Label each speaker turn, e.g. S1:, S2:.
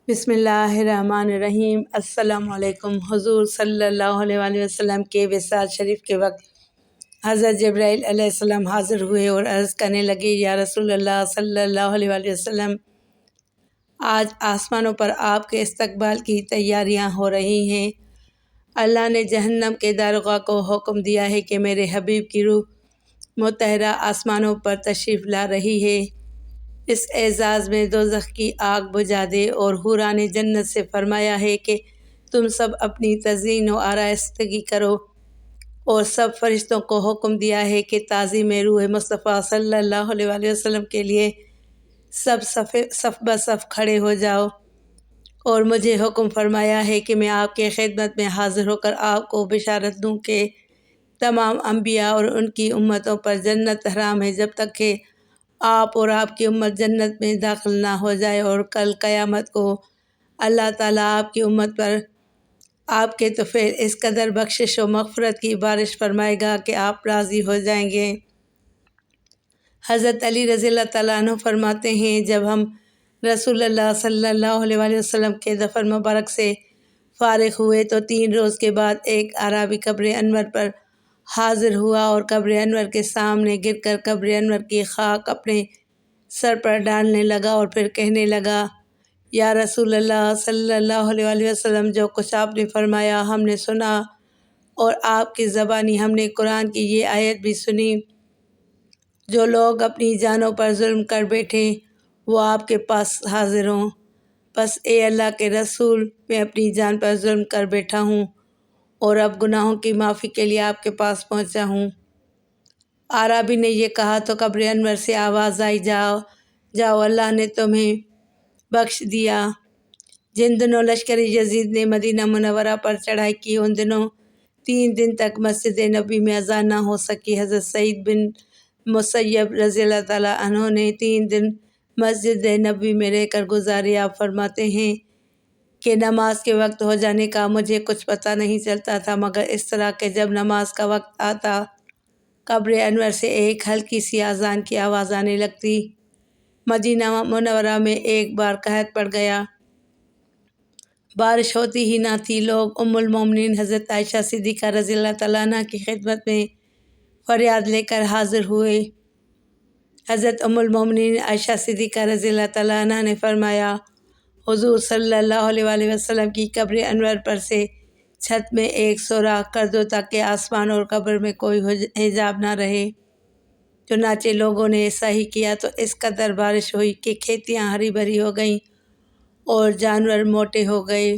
S1: بسم اللہ الرحمن الرحیم۔ السلام علیکم۔ حضور صلی اللہ علیہ وآلہ وسلم کے وصال شریف کے وقت حضرت جبرائیل علیہ السلام حاضر ہوئے اور عرض کرنے لگے، یا رسول اللہ صلی اللہ علیہ وآلہ وسلم، آج آسمانوں پر آپ کے استقبال کی تیاریاں ہو رہی ہیں۔ اللہ نے جہنم کے داروغہ کو حکم دیا ہے کہ میرے حبیب کی روح مطہرہ آسمانوں پر تشریف لا رہی ہے۔ اس اعزاز میں دوزخ کی آگ بجھا دے، اور حوران جنت سے فرمایا ہے کہ تم سب اپنی تزئین و آرائشگی کرو، اور سب فرشتوں کو حکم دیا ہے کہ تعظیم روح مصطفیٰ صلی اللہ علیہ وآلہ وسلم کے لیے سب صف بصف کھڑے ہو جاؤ، اور مجھے حکم فرمایا ہے کہ میں آپ کے خدمت میں حاضر ہو کر آپ کو بشارت دوں کہ تمام انبیاء اور ان کی امتوں پر جنت حرام ہے جب تک کہ آپ اور آپ کی امت جنت میں داخل نہ ہو جائے، اور کل قیامت کو اللہ تعالیٰ آپ کی امت پر آپ کے طفیل اس قدر بخشش و مغفرت کی بارش فرمائے گا کہ آپ راضی ہو جائیں گے۔ حضرت علی رضی اللہ تعالیٰ عنہ فرماتے ہیں، جب ہم رسول اللہ صلی اللہ علیہ وآلہ وسلم کے دفن مبارک سے فارغ ہوئے تو 3 روز کے بعد ایک اعرابی قبر انور پر حاضر ہوا، اور قبر انور کے سامنے گر کر قبر انور کی خاک اپنے سر پر ڈالنے لگا، اور پھر کہنے لگا، یا رسول اللہ صلی اللہ علیہ وآلہ وسلم، جو کچھ آپ نے فرمایا ہم نے سنا، اور آپ کی زبانی ہم نے قرآن کی یہ آیت بھی سنی، جو لوگ اپنی جانوں پر ظلم کر بیٹھے وہ آپ کے پاس حاضر ہوں۔ بس اے اللہ کے رسول، میں اپنی جان پر ظلم کر بیٹھا ہوں، اور اب گناہوں کی معافی کے لیے آپ کے پاس پہنچا ہوں۔ اعرابی نے یہ کہا تو قبر انور سے آواز آئی، جاؤ جاؤ، اللہ نے تمہیں بخش دیا۔ جن دنوں لشکر یزید نے مدینہ منورہ پر چڑھائی کی، ان دنوں 3 دن تک مسجد نبی میں اذان نہ ہو سکی۔ حضرت سعید بن مسیب رضی اللہ تعالیٰ عنہ نے 3 دن مسجد نبی میں رہ کر گزارے۔ آپ فرماتے ہیں کہ نماز کے وقت ہو جانے کا مجھے کچھ پتہ نہیں چلتا تھا، مگر اس طرح کہ جب نماز کا وقت آتا قبر انور سے ایک ہلکی سی اذان کی آواز آنے لگتی۔ مدینہ منورہ میں ایک بار قحط پڑ گیا، بارش ہوتی ہی نہ تھی۔ لوگ ام المومنین حضرت عائشہ صدیقہ رضی اللہ تعالیٰ عنہ کی خدمت میں فریاد لے کر حاضر ہوئے۔ حضرت ام المومنین عائشہ صدیقہ رضی اللہ تعالیٰ عنہ نے فرمایا، حضور صلی اللہ علیہ وآلہ وسلم کی قبر انور پر سے چھت میں ایک سوراخ کر دو تاکہ آسمان اور قبر میں کوئی حجاب نہ رہے۔ چنانچہ لوگوں نے ایسا ہی کیا تو اس قدر بارش ہوئی کہ کھیتیاں ہری بھری ہو گئیں اور جانور موٹے ہو گئے۔